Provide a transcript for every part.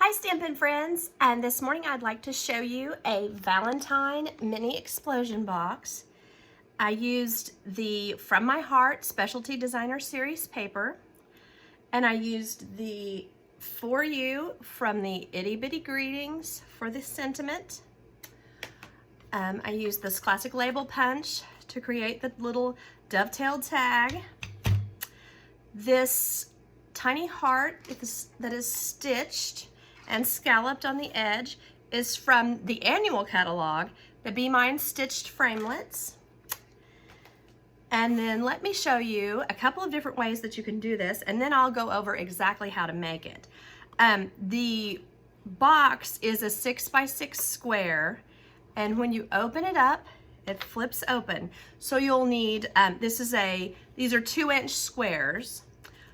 Hi Stampin' friends, and this morning I'd like to show you a Valentine mini explosion box. I used the From My Heart Specialty Designer Series paper, and I used the For You from the Itty Bitty Greetings for the sentiment. I used this classic label punch to create the little dovetailed tag. This tiny heart that is stitched and scalloped on the edge is from the annual catalog, the Be Mine Stitched Framelits. And then let me show you a couple of different ways that you can do this, and then I'll go over exactly how to make it. The box is a 6x6 square, and when you open it up, it flips open. So you'll need, these are 2-inch squares.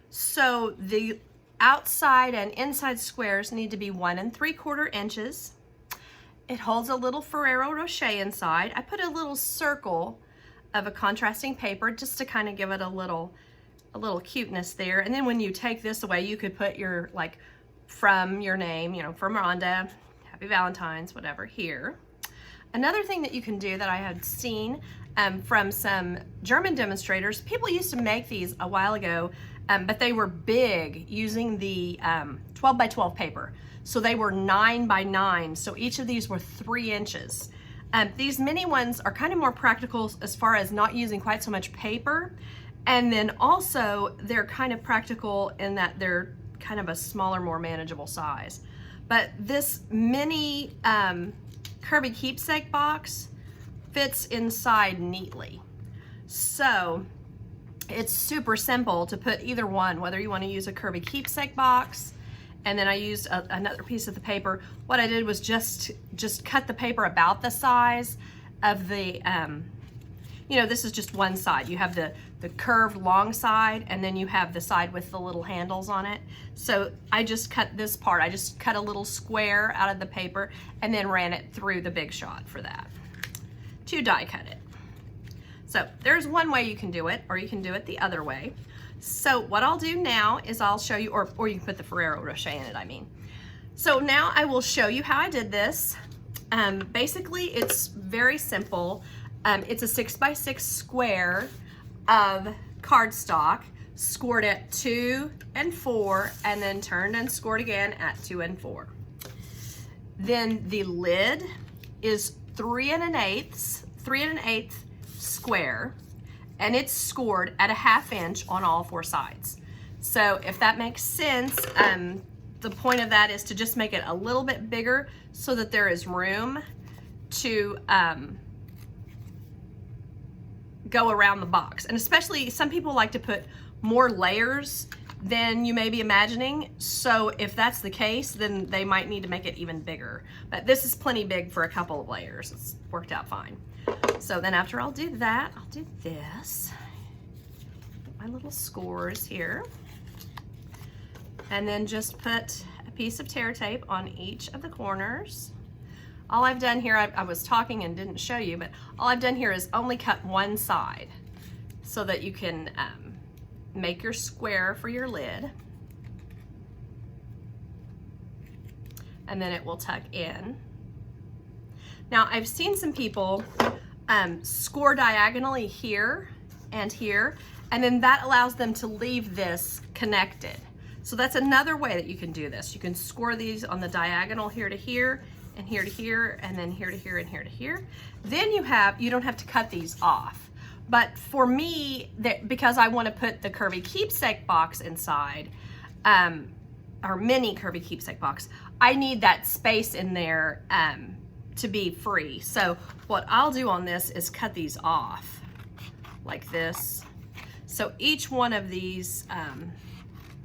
So the outside and inside squares need to be 1 3/4 inches. It holds a little Ferrero Rocher inside. I put a little circle of a contrasting paper just to kind of give it a little cuteness there. And then when you take this away, you could put your, like, from your name, you know, from Rhonda, Happy Valentine's, whatever, here. Another thing that you can do that I had seen from some German demonstrators, people used to make these a while ago, but they were big using the 12 by 12 paper. So they were 9 by 9. So each of these were 3 inches. These mini ones are kind of more practical as far as not using quite so much paper. And then also they're kind of practical in that they're kind of a smaller, more manageable size. But this mini curvy keepsake box fits inside neatly. So it's super simple to put either one, whether you want to use a curvy keepsake box, and then I used another piece of the paper. What I did was just cut the paper about the size of the, you know, this is just one side. You have the curved long side, and then you have the side with the little handles on it. So I just cut this part. I just cut a little square out of the paper and then ran it through the Big Shot for that to die cut it. So there's one way you can do it, or you can do it the other way. So what I'll do now is I'll show you, or you can put the Ferrero Rocher in it, I mean. So now I will show you how I did this. Basically, it's very simple. It's a 6x6 square of cardstock, scored at 2 and 4, and then turned and scored again at 2 and 4. Then the lid is 3 1/8 square, and it's scored at a 1/2 inch on all 4 sides. So if that makes sense, the point of that is to just make it a little bit bigger so that there is room to go around the box. And especially some people like to put more layers than you may be imagining. So if that's the case, then they might need to make it even bigger. But this is plenty big for a couple of layers. It's worked out fine. So then after I'll do that, I'll do this. Get my little scores here. And then just put a piece of tear tape on each of the corners. All I've done here, I was talking and didn't show you, but all I've done here is only cut one side so that you can make your square for your lid. And then it will tuck in. Now I've seen some people score diagonally here and here, and then that allows them to leave this connected. So that's another way that you can do this. You can score these on the diagonal here to here, and here to here, and then here to here, and here to here. Then you don't have to cut these off. But for me, because I want to put the curvy keepsake box inside, or mini curvy keepsake box, I need that space in there to be free. So what I'll do on this is cut these off like this. So each one of these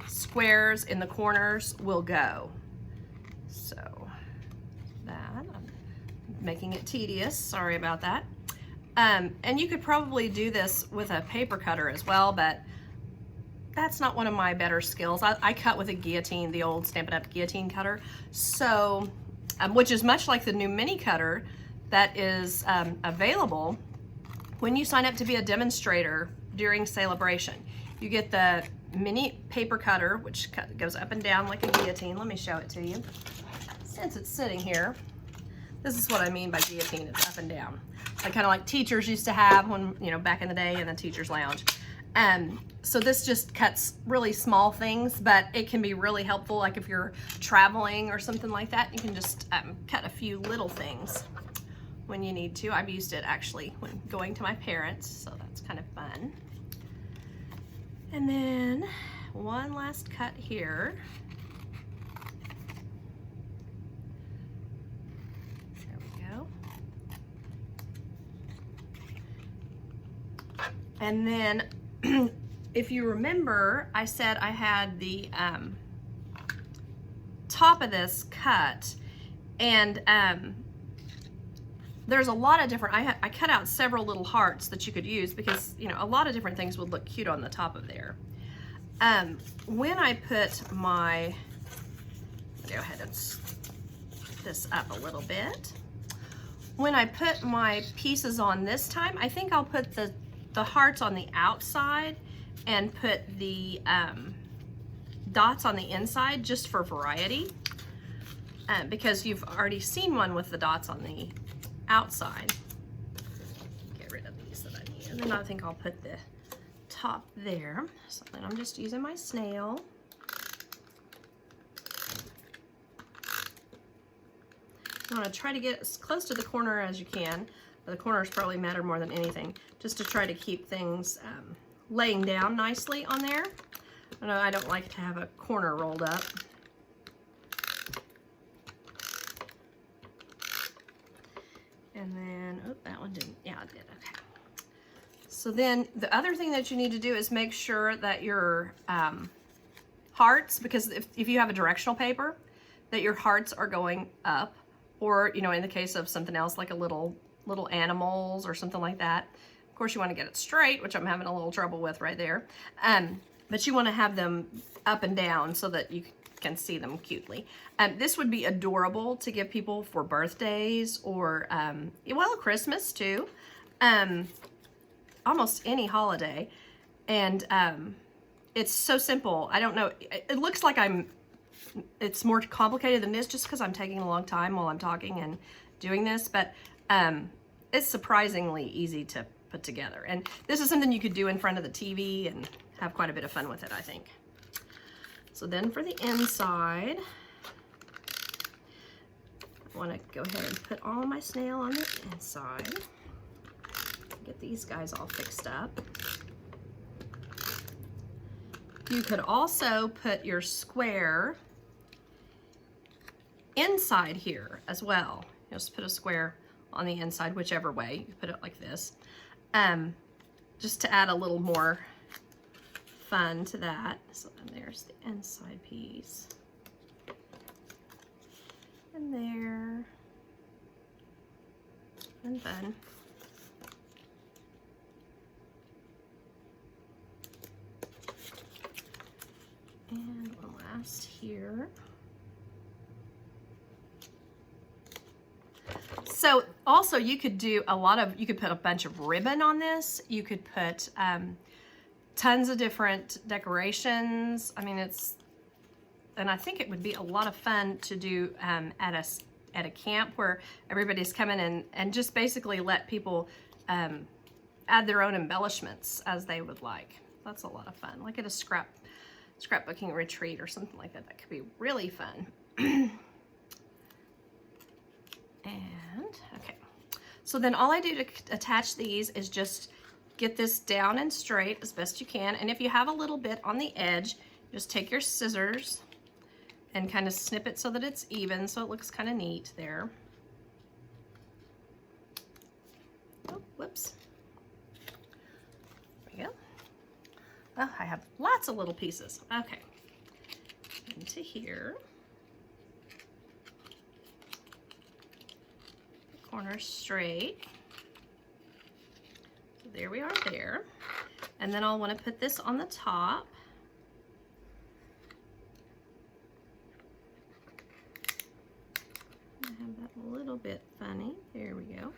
squares in the corners will go. So that, I'm making it tedious, sorry about that. And you could probably do this with a paper cutter as well, but that's not one of my better skills. I cut with a guillotine, the old Stampin' Up! Guillotine cutter. So, which is much like the new mini cutter that is available when you sign up to be a demonstrator during Celebration. You get the mini paper cutter, which goes up and down like a guillotine. Let me show it to you. Since it's sitting here, this is what I mean by guillotine. It's up and down. Like kind of like teachers used to have when, you know, back in the day in the teacher's lounge. So this just cuts really small things, but it can be really helpful. Like if you're traveling or something like that, you can just cut a few little things when you need to. I've used it actually when going to my parents, so that's kind of fun. And then one last cut here. There we go. And then if you remember, I said I had the top of this cut, and there's a lot of different, I cut out several little hearts that you could use because, you know, a lot of different things would look cute on the top of there. When I put my, go ahead and put this up a little bit. When I put my pieces on this time, I think I'll put the hearts on the outside and put the dots on the inside just for variety, because you've already seen one with the dots on the outside. Get rid of these that I need, and then I think I'll put the top there. So then I'm just using my snail. You want to try to get as close to the corner as you can. The corners probably matter more than anything, just to try to keep things laying down nicely on there. I don't like to have a corner rolled up. And then, oh, that one didn't, yeah, it did, okay. So then the other thing that you need to do is make sure that your hearts, because if you have a directional paper, that your hearts are going up, or, you know, in the case of something else like a little animals or something like that. Of course, you want to get it straight, which I'm having a little trouble with right there. But you want to have them up and down so that you can see them cutely. This would be adorable to give people for birthdays or, well, Christmas too. Almost any holiday. And it's so simple. I don't know. It looks like it's more complicated than this just because I'm taking a long time while I'm talking and doing this, but it's surprisingly easy to put together. And this is something you could do in front of the TV and have quite a bit of fun with it, I think. So then for the inside, I want to go ahead and put all my snail on the inside. Get these guys all fixed up. You could also put your square inside here as well. Just put a square on the inside, whichever way. You put it like this. Just to add a little more fun to that. So then there's the inside piece. And there. And then. And one last here. So also you could do you could put a bunch of ribbon on this. You could put tons of different decorations. I mean, and I think it would be a lot of fun to do at a camp where everybody's coming in and just basically let people add their own embellishments as they would like. That's a lot of fun, like at a scrapbooking retreat or something like that. That could be really fun. And, okay. So then all I do to attach these is just get this down and straight as best you can. And if you have a little bit on the edge, just take your scissors and kind of snip it so that it's even, so it looks kind of neat there. Oh, whoops. There we go. Oh, I have lots of little pieces. Okay. Into here. Corner straight. So there we are there. And then I'll want to put this on the top. I have that a little bit funny. There we go.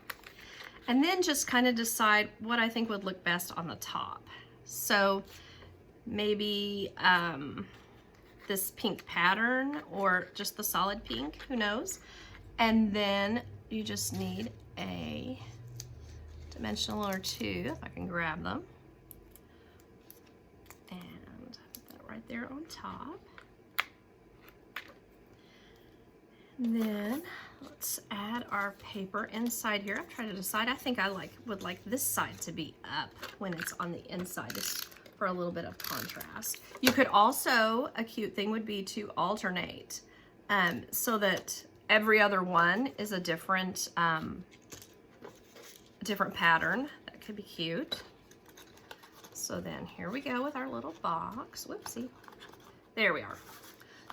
And then just kind of decide what I think would look best on the top. So maybe this pink pattern or just the solid pink, who knows. And then you just need a dimensional or two, if I can grab them. And put that right there on top. And then let's add our paper inside here. I'm trying to decide. I think I would like this side to be up when it's on the inside, just for a little bit of contrast. You could also, a cute thing would be to alternate so that every other one is a different pattern. That could be cute. So then here we go with our little box. Whoopsie. There we are.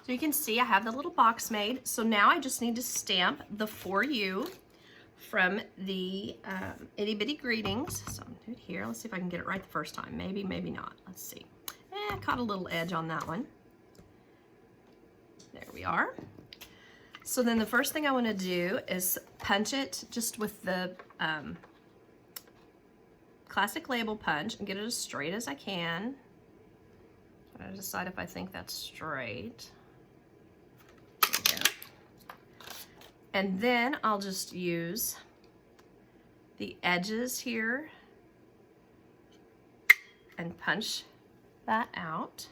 So you can see I have the little box made. So now I just need to stamp the For You from the Itty Bitty Greetings. So I'm doing it here. Let's see if I can get it right the first time. Maybe, maybe not. Let's see. I caught a little edge on that one. There we are. So then the first thing I want to do is punch it just with the classic label punch and get it as straight as I can. So I decide if I think that's straight. There we go. And then I'll just use the edges here and punch that out.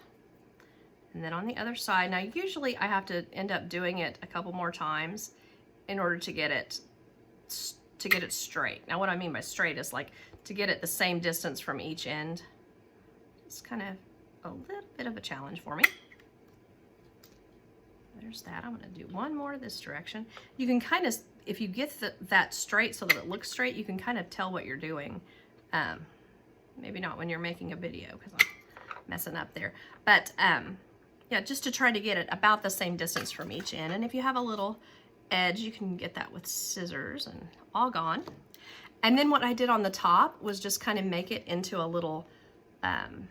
And then on the other side, now usually I have to end up doing it a couple more times in order to get it straight. Now what I mean by straight is like to get it the same distance from each end. It's kind of a little bit of a challenge for me. There's that. I'm going to do one more this direction. You can kind of, if you get that straight so that it looks straight, you can kind of tell what you're doing. Maybe not when you're making a video because I'm messing up there. But yeah, just to try to get it about the same distance from each end. And if you have a little edge, you can get that with scissors and all gone. And then what I did on the top was just kind of make it into a little, kind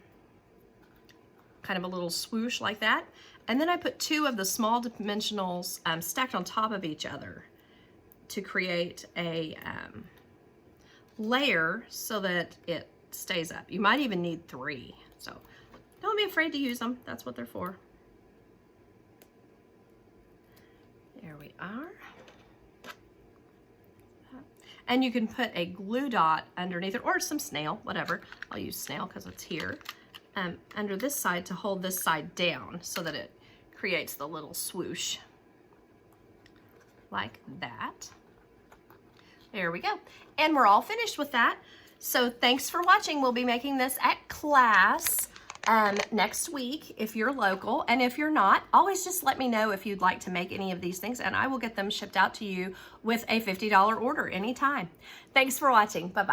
of a little swoosh like that. And then I put two of the small dimensionals stacked on top of each other to create a layer so that it stays up. You might even need three. So don't be afraid to use them. That's what they're for. There we are. And you can put a glue dot underneath it or some snail, whatever. I'll use snail because it's here. Under this side to hold this side down so that it creates the little swoosh like that. There we go. And we're all finished with that. So thanks for watching. We'll be making this at class next week if you're local, and if you're not, always just let me know if you'd like to make any of these things and I will get them shipped out to you with a $50 order anytime. Thanks for watching. Bye-bye.